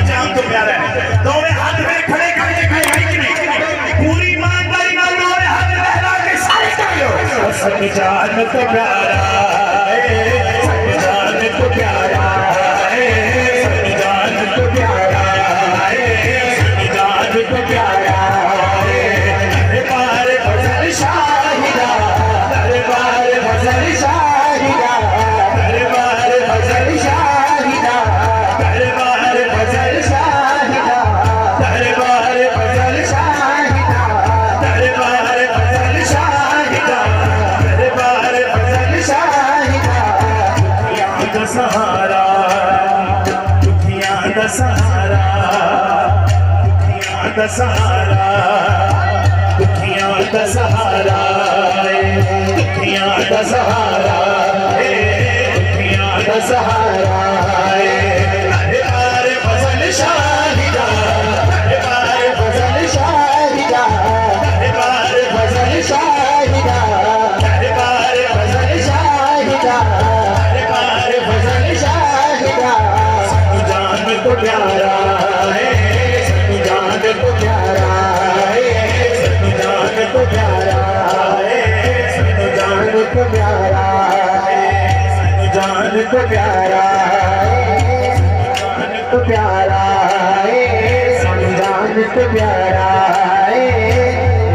जान तो प्यारा है दोवे हाथ में खड़े करके कहे कि नहीं पूरी ईमानदारी नाल दोवे हाथ लहरा के सारे कहियो सब जान तो प्यारा है सब जान तो प्यारा है सब जान तो प्यारा है सब जान तो प्यारा है दरबार फजल शाहिदा दरबार फजल शाहिदा दरबार फजल शाहिदा दरबार फजल शाहिदा दरबार फजल शाहिदा दरबार फजल शाहिदा दरबार फजल शाहिदा दुखियां दा सहारा दुखियां दा सहारा दुखियां दा सहारा दुखियां दा सहारा दुखियां दा सहारा दुखियां दा सहारा दरबार फजल शाहिदा दरबार फजल शाहिदा दरबार फजल शाहिदा दरबार फजल शाहिदा दरबार फजल शाहिदा सब जान को प्यारा है सब जान को प्यारा है सब जान को प्यारा है सब जान को प्यारा है सब जान को प्यारा तो प्यारा है जान तो प्यारा है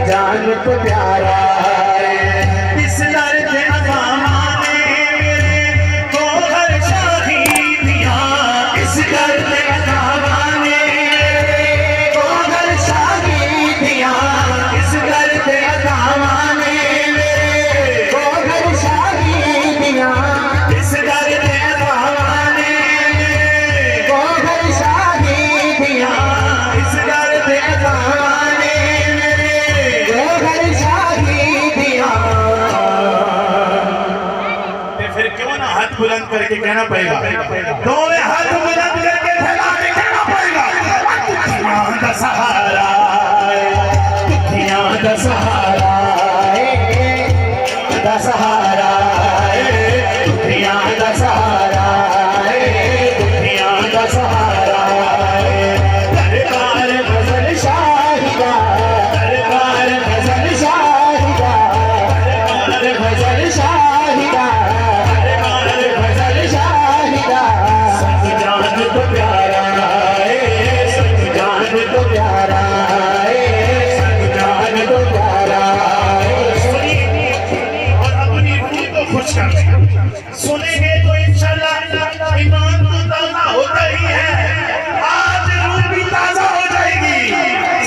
जान तो प्यारा है इस दर के अज़ामाने को हर शाहीदियाँ इस दर के अज़ामाने को हर शाहीदियाँ इस दर के अज़ामाने को हर शाहीदियाँ इस दर के अज़ामाने इस घर पे अज़ाने वो घर शाहीदियाँ फिर क्यों ना हाथ बुलंद करके कहना पड़ेगा दोनों हाथ बुलंद करके फैला के कहना पड़ेगा दुखियां दा सहारा दुखियां दा सहारा दा सहारा दुखियां दा सहारा दुखियां दा सहारा दरबार फजल शाहिदा दरबार फजल शाहिदा दरबार फजल शाहिदा दरबार फजल शाहिदा सब जान तो प्यारा है सब जान तो प्यारा है सब जान तो प्यारा है सुनिए और अपनी रूह को खुश कर सुनेंगे तो इंशाल्लाह ईमान तो ताज़ा होता ही है आज रूह भी ताज़ा हो जाएगी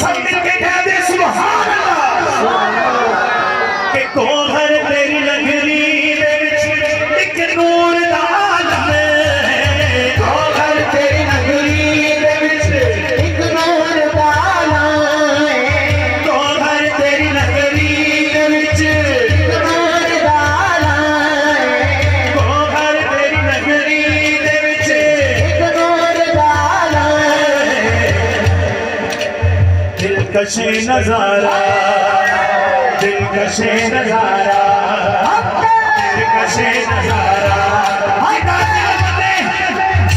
सब मिलके कह दे सुभान अल्लाह कि कोहर तेरी नगरी दे विच एक नूर दा आलम है कोहर तेरी नगरी दे विच एक नूर दा आलम है कोहर तेरी नगरी दे विच एक नूर दा आलम है कोहर तेरी नगरी दे विच एक नूर दा आलम है दिलकश नजारा दिलकश नजारा दिलकश नजारा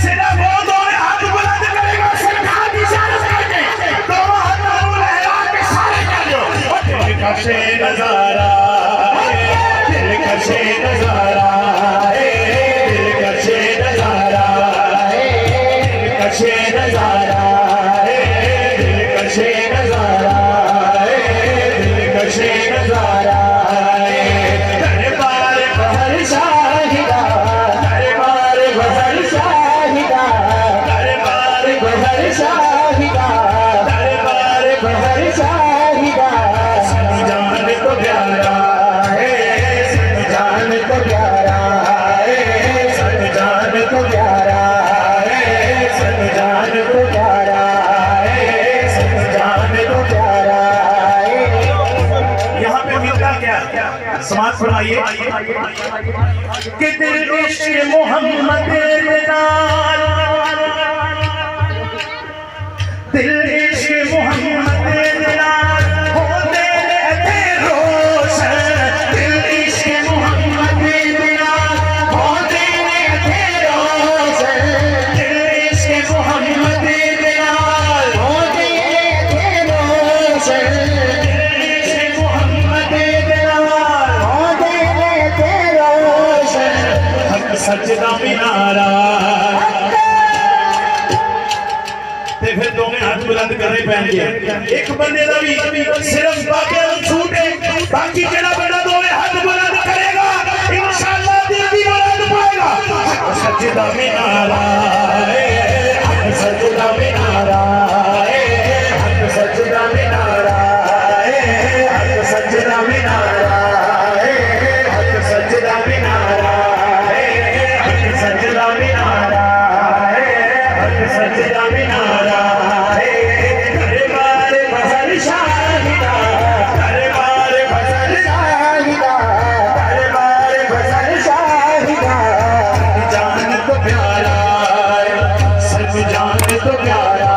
सिर्फ वो दोनों हाथ बुलंद करेगा सरकार की इजाजत करके दोनों हाथ लहरा के सारे कर दो दिलकश नजारा दिलकश नजारा दिलकश नजारा दिलकश नजारा दिलकश नजारा दिलकश नजारा दरबार फजल शाहिदा दरबार फजल शाहिदा दरबार फजल शाहिदा दरबार फजल शाहिदा सब जान को प्यारा है सब जान को प्यारा है सब जान को प्यारा है सब जान को प्यारा है सब जान को प्यारा है यहाँ पे मिलता क्या समाज फरमाइए कि दिल इश्क मोहम्मद नाल दिल इश्क मोहम्मद नाल होते रहते रोशन दिल इश्क मोहम्मद नाल होते रहते रोशन सजदा मीनारा ते फिर दोवें हाथ बुलंद करने पैणगे एक बंदे दा भी सिर्फ बाबे नु छूट है बाकी जेड़ा बंदा दोवें हाथ बुलंद करेगा इंशाअल्लाह दिल दी मुराद पाएगा सजदा मीनारा सजदा मीनारा सजदा मीनारा सजदा मीनारा सजदा मीनारा सजदा मीनारा सजदा मीनारा दरबार फजल शाहिदा दरबार फजल शाहिदा दरबार फजल शाहिदा जान तो प्यारा सब जान तो प्यारा